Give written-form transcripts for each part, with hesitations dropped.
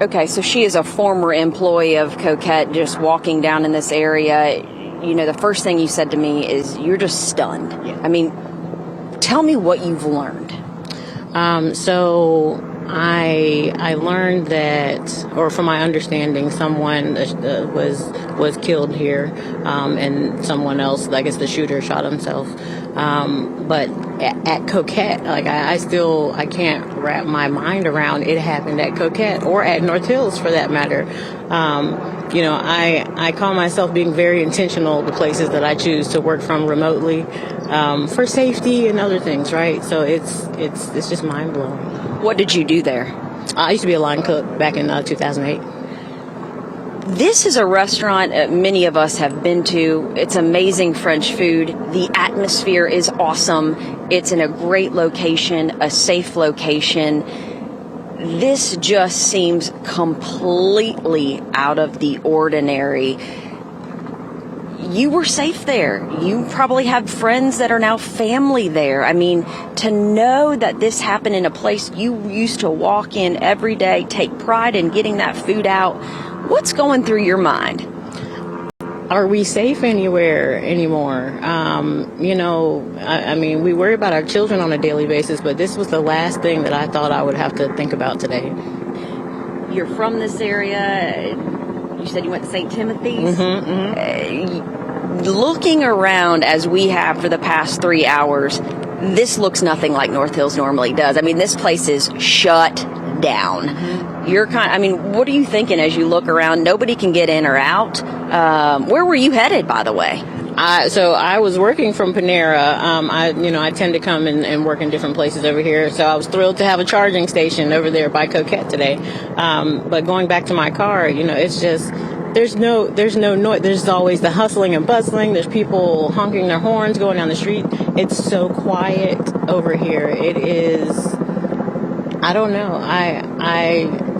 Okay, so she is a former employee of Coquette, just walking down in this area. You know, the first thing you said to me is you're just stunned. Yeah. I mean, tell me what you've learned. So I learned that, or from my understanding, someone was killed here, and someone else, I guess the shooter, shot himself. But at Coquette, like I can't wrap my mind around it happened at Coquette or at North Hills for that matter. You know, I call myself being very intentional the places that I choose to work from remotely, for safety and other things, right? So it's just mind blowing. What did you do there? I used to be a line cook back in 2008. This is a restaurant many of us have been to. It's amazing French food. The atmosphere is awesome. It's in a great location, a safe location. This just seems completely out of the ordinary. You were safe there. You probably have friends that are now family there. I mean, to know that this happened in a place you used to walk in every day, take pride in getting that food out. What's going through your mind? Are we safe anywhere anymore? You know, I mean, we worry about our children on a daily basis, but this was the last thing that I thought I would have to think about today. You're from this area. You said you went to St. Timothy's. Looking around as we have for the past 3 hours, this looks nothing like North Hills normally does. I mean, this place is shut down. I mean, what are you thinking as you look around? Nobody can get in or out. Where were you headed, by the way? So I was working from Panera. I tend to come and work in different places over here. So I was thrilled to have a charging station over there by Coquette today. But going back to my car, you know, it's just, there's no noise. There's always the hustling and bustling. There's people honking their horns going down the street. It's so quiet over here. It is, I don't know.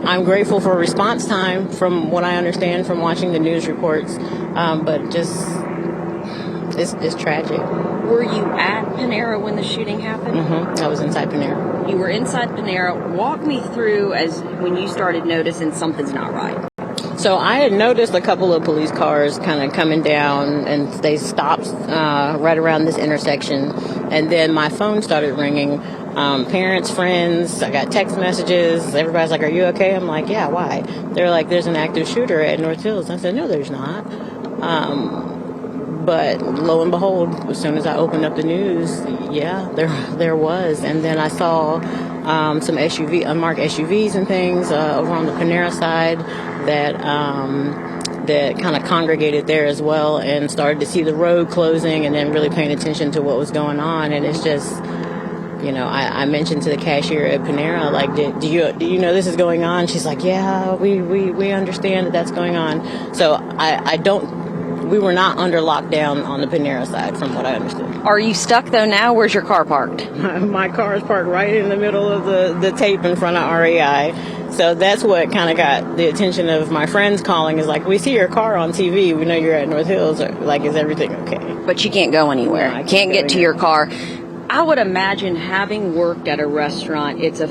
I'm grateful for response time from what I understand from watching the news reports. But just, it's tragic. Were you at Panera when the shooting happened? I was inside Panera. You were inside Panera. Walk me through as when you started noticing something's not right. So I had noticed a couple of police cars kind of coming down, and they stopped right around this intersection. And then my phone started ringing. Parents, friends, I got text messages. Everybody's like, "Are you okay?" I'm like, "Yeah, why?" They're like, "There's an active shooter at North Hills." I said, "No, there's not." But lo and behold, as soon as I opened up the news, yeah, there was. And then I saw some unmarked SUVs and things over on the Panera side that kind of congregated there as well, and started to see the road closing, and then really paying attention to what was going on. And it's just, you know, I mentioned to the cashier at Panera, like, do you know this is going on? She's like, yeah, we understand that that's going on. So we were not under lockdown on the Panera side, from what I understood. Are you stuck, though, now? Where's your car parked? My car is parked right in the middle of the tape in front of REI. So that's what kind of got the attention of my friends calling, is like, we see your car on TV. We know you're at North Hills. Like, is everything okay? But you can't go anywhere. No, I can't get to anywhere. your car. I would imagine, having worked at a restaurant, it's a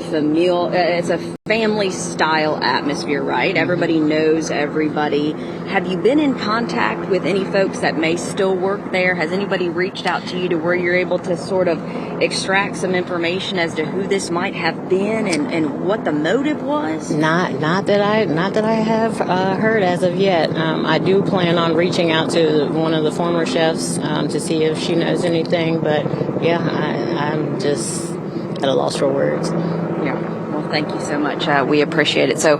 family-style atmosphere, right? Everybody knows everybody. Have you been in contact with any folks that may still work there? Has anybody reached out to you to where you're able to sort of extract some information as to who this might have been and what the motive was? Not that I have heard as of yet. I do plan on reaching out to one of the former chefs to see if she knows anything. But yeah, I'm just at a loss for words. Yeah. Well, thank you so much. We appreciate it. So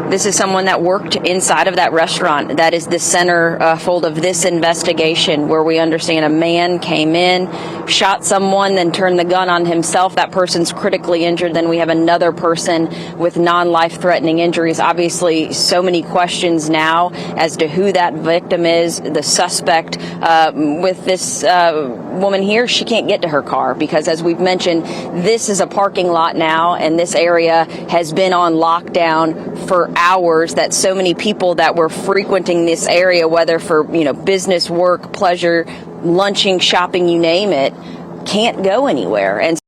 this is someone that worked inside of that restaurant. That is the center fold of this investigation, where we understand a man came in, shot someone, then turned the gun on himself. That person's critically injured. Then we have another person with non-life-threatening injuries. Obviously, so many questions now as to who that victim is. The suspect with this woman here, she can't get to her car because, as we've mentioned, this is a parking lot now, and this area has been on lockdown for hours. That so many people that were frequenting this area, whether for business, work, pleasure, lunching, shopping, you name it, can't go anywhere. And